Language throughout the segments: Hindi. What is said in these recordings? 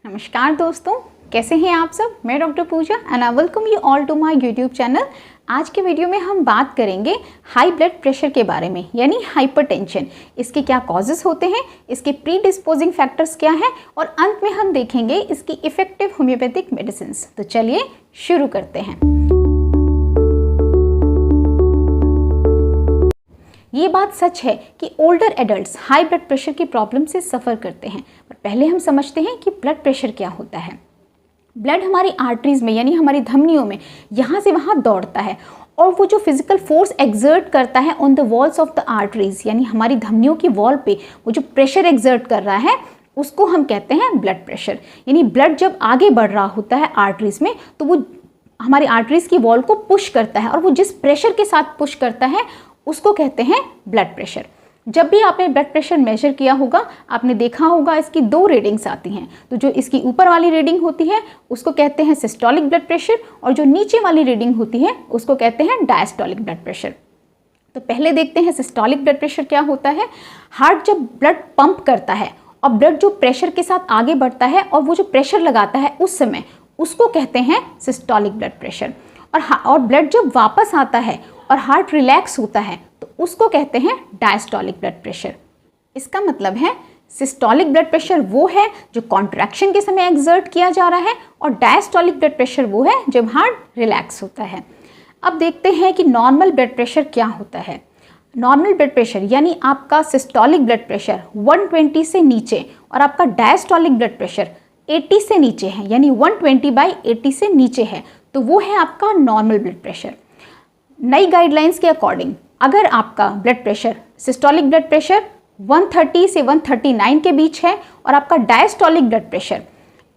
नमस्कार दोस्तों, कैसे हैं आप सब। मैं doctor Pooja and I welcome you all to my YouTube channel. आज के वीडियो में हम बात करेंगे हाई ब्लड प्रेशर के बारे में, यानी हाइपरटेंशन। इसके क्या कॉजेस होते हैं, इसके प्री डिस्पोजिंग फैक्टर्स क्या हैं और अंत में हम देखेंगे इसकी इफेक्टिव होम्योपैथिक मेडिसिन। तो चलिए शुरू करते हैं। ये बात सच है कि older adults high blood pressure की प्रॉब्लम से सफ़र करते हैं, पर पहले हम समझते हैं कि ब्लड प्रेशर क्या होता है। ब्लड हमारी आर्टरीज में यानी हमारी धमनियों में यहाँ से वहाँ दौड़ता है और वो जो फिजिकल फोर्स एक्सर्ट करता है on the walls of the arteries, यानी हमारी धमनियों की वॉल पे वो जो प्रेशर एक्सर्ट कर रहा है उसको हम कहते हैं ब्लड प्रेशर। यानी ब्लड जब आगे बढ़ रहा होता है आर्टरीज में तो वो हमारी आर्टरीज की वॉल को पुश करता है और वो जिस प्रेशर के साथ पुश करता है उसको कहते हैं ब्लड प्रेशर। जब भी आपने ब्लड प्रेशर मेजर किया होगा आपने देखा होगा इसकी दो रीडिंग्स आती हैं। तो जो इसकी ऊपर वाली रीडिंग होती है उसको कहते हैं सिस्टोलिक ब्लड प्रेशर और जो नीचे वाली रीडिंग होती है उसको कहते हैं डायस्टोलिक ब्लड प्रेशर। तो पहले देखते हैं सिस्टोलिक ब्लड प्रेशर क्या होता है। हार्ट जब ब्लड पंप करता है और ब्लड जो प्रेशर के साथ आगे बढ़ता है और वो जो प्रेशर लगाता है उस समय उसको कहते हैं सिस्टोलिक ब्लड प्रेशर। और ब्लड जब वापस आता है और हार्ट रिलैक्स होता है तो उसको कहते हैं डायस्टोलिक ब्लड प्रेशर। इसका मतलब है सिस्टोलिक ब्लड प्रेशर वो है जो कॉन्ट्रैक्शन के समय एक्सर्ट किया जा रहा है और डायस्टोलिक ब्लड प्रेशर वो है जब हार्ट रिलैक्स होता है। अब देखते हैं कि नॉर्मल ब्लड प्रेशर क्या होता है। नॉर्मल ब्लड प्रेशर यानी आपका सिस्टोलिक ब्लड प्रेशर 120 से नीचे और आपका डायस्टोलिक ब्लड प्रेशर 80 से नीचे है, यानी 120/80 से नीचे है, तो वो है आपका नॉर्मल ब्लड प्रेशर। नई गाइडलाइंस के अकॉर्डिंग अगर आपका blood pressure systolic blood pressure 130 से 139 के बीच है और आपका डायस्टोलिक ब्लड प्रेशर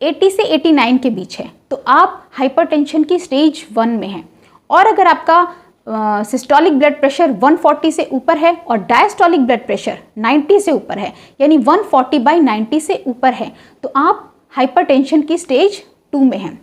80 से 89 के बीच है तो आप हाइपरटेंशन की स्टेज 1 में हैं। और अगर आपका सिस्टोलिक ब्लड प्रेशर 140 से ऊपर है और डायस्टोलिक ब्लड प्रेशर 90 से ऊपर है, यानी 140/90 से ऊपर है, तो आप हाइपरटेंशन की स्टेज 2 में हैं।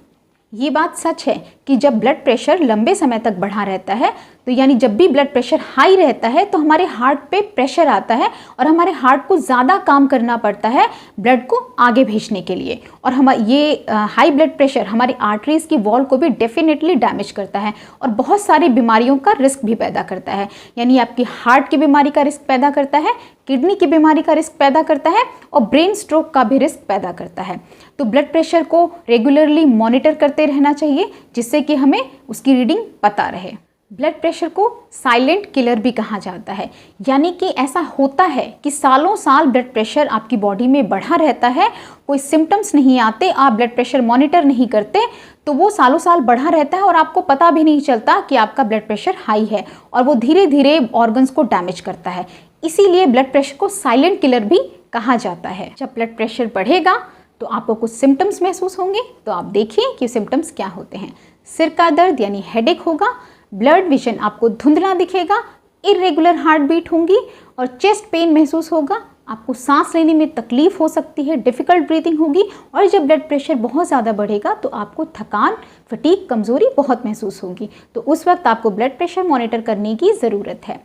ये बात सच है कि जब ब्लड प्रेशर लंबे समय तक बढ़ा रहता है तो यानी जब भी ब्लड प्रेशर हाई रहता है तो हमारे हार्ट पे प्रेशर आता है और हमारे हार्ट को ज़्यादा काम करना पड़ता है ब्लड को आगे भेजने के लिए। और ये हाई ब्लड प्रेशर हमारी आर्टरीज की वॉल को भी डेफिनेटली डैमेज करता है और बहुत सारी बीमारियों का रिस्क भी पैदा करता है। यानी आपकी हार्ट की बीमारी का रिस्क पैदा करता है, किडनी की बीमारी का रिस्क पैदा करता है और ब्रेन स्ट्रोक का भी रिस्क पैदा करता है। तो ब्लड प्रेशर को रेगुलरली मॉनिटर करते रहना चाहिए जिससे कि हमें उसकी रीडिंग पता रहे। ब्लड प्रेशर को साइलेंट किलर भी कहा जाता है, यानी कि ऐसा होता है कि सालों साल ब्लड प्रेशर आपकी बॉडी में बढ़ा रहता है, कोई सिम्टम्स नहीं आते, आप ब्लड प्रेशर मॉनिटर नहीं करते तो वो सालों साल बढ़ा रहता है और आपको पता भी नहीं चलता कि आपका ब्लड प्रेशर हाई है और वो धीरे धीरे ऑर्गन्स को डैमेज करता है। इसीलिए ब्लड प्रेशर को साइलेंट किलर भी कहा जाता है। जब ब्लड प्रेशर बढ़ेगा तो आपको कुछ सिम्टम्स महसूस होंगे, तो आप देखिए कि सिम्टम्स क्या होते हैं। सिर का दर्द यानी हेडेक होगा, ब्लड विजन आपको धुंधला दिखेगा, इरेगुलर हार्ट बीट होंगी और चेस्ट पेन महसूस होगा, आपको सांस लेने में तकलीफ हो सकती है, डिफ़िकल्ट ब्रीथिंग होगी। और जब ब्लड प्रेशर बहुत ज़्यादा बढ़ेगा तो आपको थकान, फटीग, कमज़ोरी बहुत महसूस होगी। तो उस वक्त आपको ब्लड प्रेशर मॉनिटर करने की ज़रूरत है।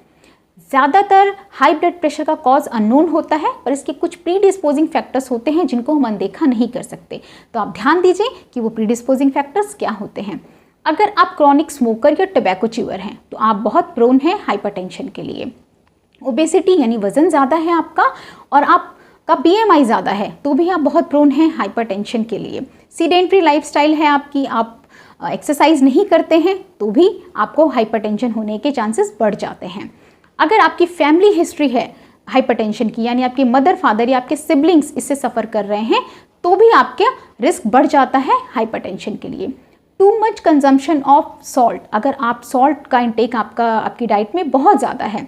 ज़्यादातर हाई ब्लड प्रेशर का कॉज अननोन होता है, पर इसके कुछ प्री डिस्पोजिंग फैक्टर्स होते हैं जिनको हम अनदेखा नहीं कर सकते। तो आप ध्यान दीजिए कि वो प्री डिस्पोजिंग फैक्टर्स क्या होते हैं। अगर आप क्रॉनिक स्मोकर या टोबैको च्यूअर हैं तो आप बहुत प्रोन हैं हाइपरटेंशन के लिए। ओबेसिटी यानी वज़न ज़्यादा है आपका और आपका BMI ज़्यादा है तो भी आप बहुत प्रोन हैं हाइपरटेंशन के लिए। सीडेंट्री लाइफस्टाइल है आपकी, आप एक्सरसाइज नहीं करते हैं तो भी आपको हाइपरटेंशन होने के चांसेस बढ़ जाते हैं। अगर आपकी फैमिली हिस्ट्री है हाइपरटेंशन की, यानी आपके मदर, फादर या आपके सिबलिंग्स इससे सफ़र कर रहे हैं तो भी आपका रिस्क बढ़ जाता है हाइपरटेंशन के लिए। Too much consumption of salt, अगर आप सॉल्ट का इंटेक आपकी डाइट में बहुत ज़्यादा है।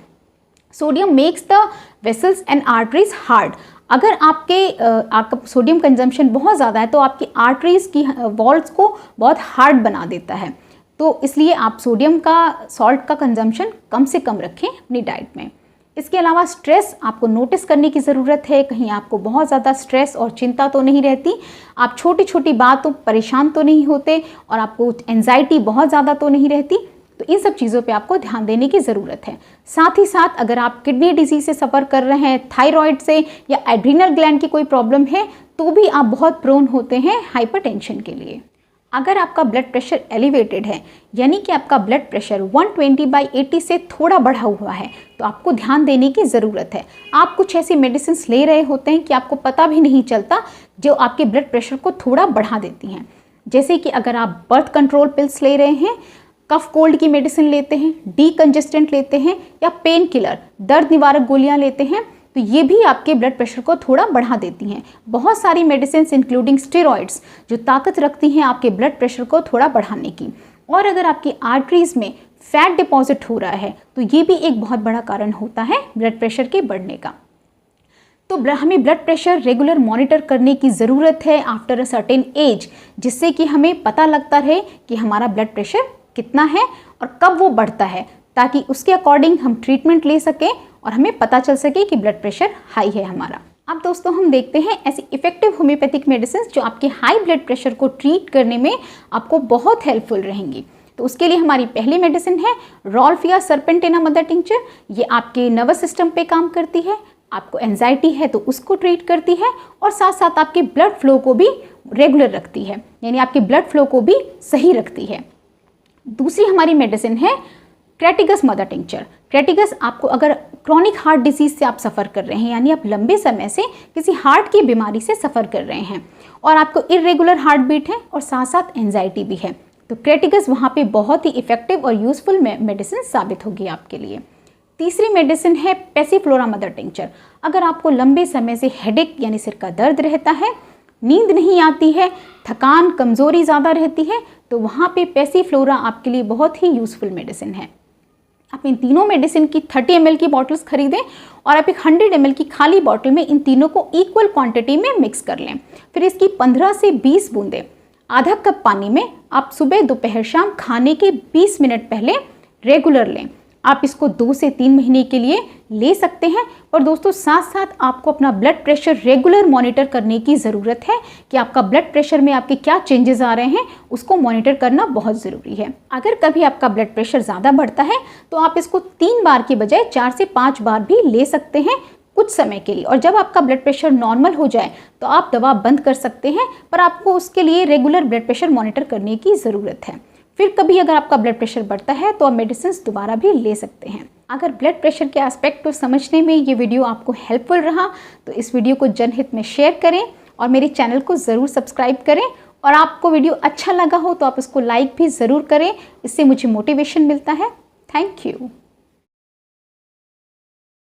Sodium makes the vessels and arteries hard, अगर आपका सोडियम कंजम्पशन बहुत ज़्यादा है तो आपकी आर्टरीज की वॉल्स को बहुत हार्ड बना देता है। तो इसलिए आप सोडियम का, सॉल्ट का कंजम्पशन कम से कम रखें अपनी डाइट में। इसके अलावा स्ट्रेस आपको नोटिस करने की ज़रूरत है, कहीं आपको बहुत ज़्यादा स्ट्रेस और चिंता तो नहीं रहती, आप छोटी छोटी बातों परेशान तो नहीं होते और आपको एंजाइटी बहुत ज़्यादा तो नहीं रहती। तो इन सब चीज़ों पे आपको ध्यान देने की ज़रूरत है। साथ ही साथ अगर आप किडनी डिजीज से सफ़र कर रहे हैं, थायराइड से या एड्रीनल ग्लैंड की कोई प्रॉब्लम है तो भी आप बहुत प्रोन होते हैं हाइपरटेंशन के लिए। अगर आपका ब्लड प्रेशर एलिवेटेड है, यानी कि आपका ब्लड प्रेशर 120/80 से थोड़ा बढ़ा हुआ है, तो आपको ध्यान देने की ज़रूरत है। आप कुछ ऐसी मेडिसिन ले रहे होते हैं कि आपको पता भी नहीं चलता, जो आपके ब्लड प्रेशर को थोड़ा बढ़ा देती हैं। जैसे कि अगर आप बर्थ कंट्रोल पिल्स ले रहे हैं, कफ कोल्ड की मेडिसिन लेते हैं, डीकंजेस्टेंट लेते हैं, या पेन किलर दर्द निवारक गोलियां लेते हैं, तो ये भी आपके ब्लड प्रेशर को थोड़ा बढ़ा देती हैं। बहुत सारी मेडिसिन इंक्लूडिंग स्टेरॉइड्स जो ताकत रखती हैं आपके ब्लड प्रेशर को थोड़ा बढ़ाने की। और अगर आपकी आर्टरीज में फैट डिपॉजिट हो रहा है, तो ये भी एक बहुत बड़ा कारण होता है ब्लड प्रेशर के बढ़ने का। तो हमें ब्लड प्रेशर रेगुलर मॉनिटर करने की ज़रूरत है आफ्टर अ सर्टेन एज, जिससे कि हमें पता लगता रहे कि हमारा ब्लड प्रेशर कितना है और कब वो बढ़ता है, ताकि उसके अकॉर्डिंग हम ट्रीटमेंट ले सकें और हमें पता चल सके कि ब्लड प्रेशर हाई है हमारा। अब दोस्तों हम देखते हैं ऐसी इफेक्टिव होम्योपैथिक मेडिसिन जो आपके हाई ब्लड प्रेशर को ट्रीट करने में आपको बहुत हेल्पफुल रहेंगी। तो उसके लिए हमारी पहली मेडिसिन है रॉल्फिया सर्पेंटिना मदर टिंचर। ये आपके नर्वस सिस्टम पे काम करती है, आपको एंजाइटी है तो उसको ट्रीट करती है, और साथ साथ आपके ब्लड फ्लो को भी रेगुलर रखती है, यानी आपके ब्लड फ्लो को भी सही रखती है। दूसरी हमारी मेडिसिन है क्रेटिगस मदर टिंचर। क्रेटिगस आपको अगर क्रॉनिक हार्ट डिसीज से आप सफ़र कर रहे हैं, यानी आप लंबे समय से किसी हार्ट की बीमारी से सफ़र कर रहे हैं और आपको इरेगुलर हार्ट बीट है और साथ साथ एंजाइटी भी है, तो क्रेटिगस वहाँ पे बहुत ही इफेक्टिव और यूज़फुल मेडिसिन साबित होगी आपके लिए। तीसरी मेडिसिन है पैसीफ्लोरा मदर टिंचर। अगर आपको लंबे समय से हेडेक यानी सिर का दर्द रहता है, नींद नहीं आती है, थकान कमज़ोरी ज़्यादा रहती है, तो वहाँ पे पैसीफ्लोरा आपके लिए बहुत ही यूज़फुल मेडिसिन है। आप इन तीनों मेडिसिन की 30 ml की बॉटल्स खरीदें और आप एक 100 ml की खाली बॉटल में इन तीनों को इक्वल क्वांटिटी में मिक्स कर लें। फिर इसकी 15 से 20 बूंदें आधा कप पानी में आप सुबह दोपहर शाम खाने के 20 मिनट पहले रेगुलर लें। आप इसको 2 से 3 महीने के लिए ले सकते हैं। और दोस्तों साथ साथ आपको अपना ब्लड प्रेशर रेगुलर मॉनिटर करने की ज़रूरत है कि आपका ब्लड प्रेशर में आपके क्या चेंजेस आ रहे हैं, उसको मॉनिटर करना बहुत ज़रूरी है। अगर कभी आपका ब्लड प्रेशर ज़्यादा बढ़ता है तो आप इसको 3 बार की बजाय 4 से 5 बार भी ले सकते हैं कुछ समय के लिए। और जब आपका ब्लड प्रेशर नॉर्मल हो जाए तो आप दवा बंद कर सकते हैं, पर आपको उसके लिए रेगुलर ब्लड प्रेशर मॉनिटर करने की ज़रूरत है। फिर कभी अगर आपका ब्लड प्रेशर बढ़ता है तो आप मेडिसिन दोबारा भी ले सकते हैं। अगर ब्लड प्रेशर के एस्पेक्ट को समझने में ये वीडियो आपको हेल्पफुल रहा तो इस वीडियो को जनहित में शेयर करें और मेरे चैनल को ज़रूर सब्सक्राइब करें। और आपको वीडियो अच्छा लगा हो तो आप इसको लाइक भी ज़रूर करें, इससे मुझे मोटिवेशन मिलता है। Thank you.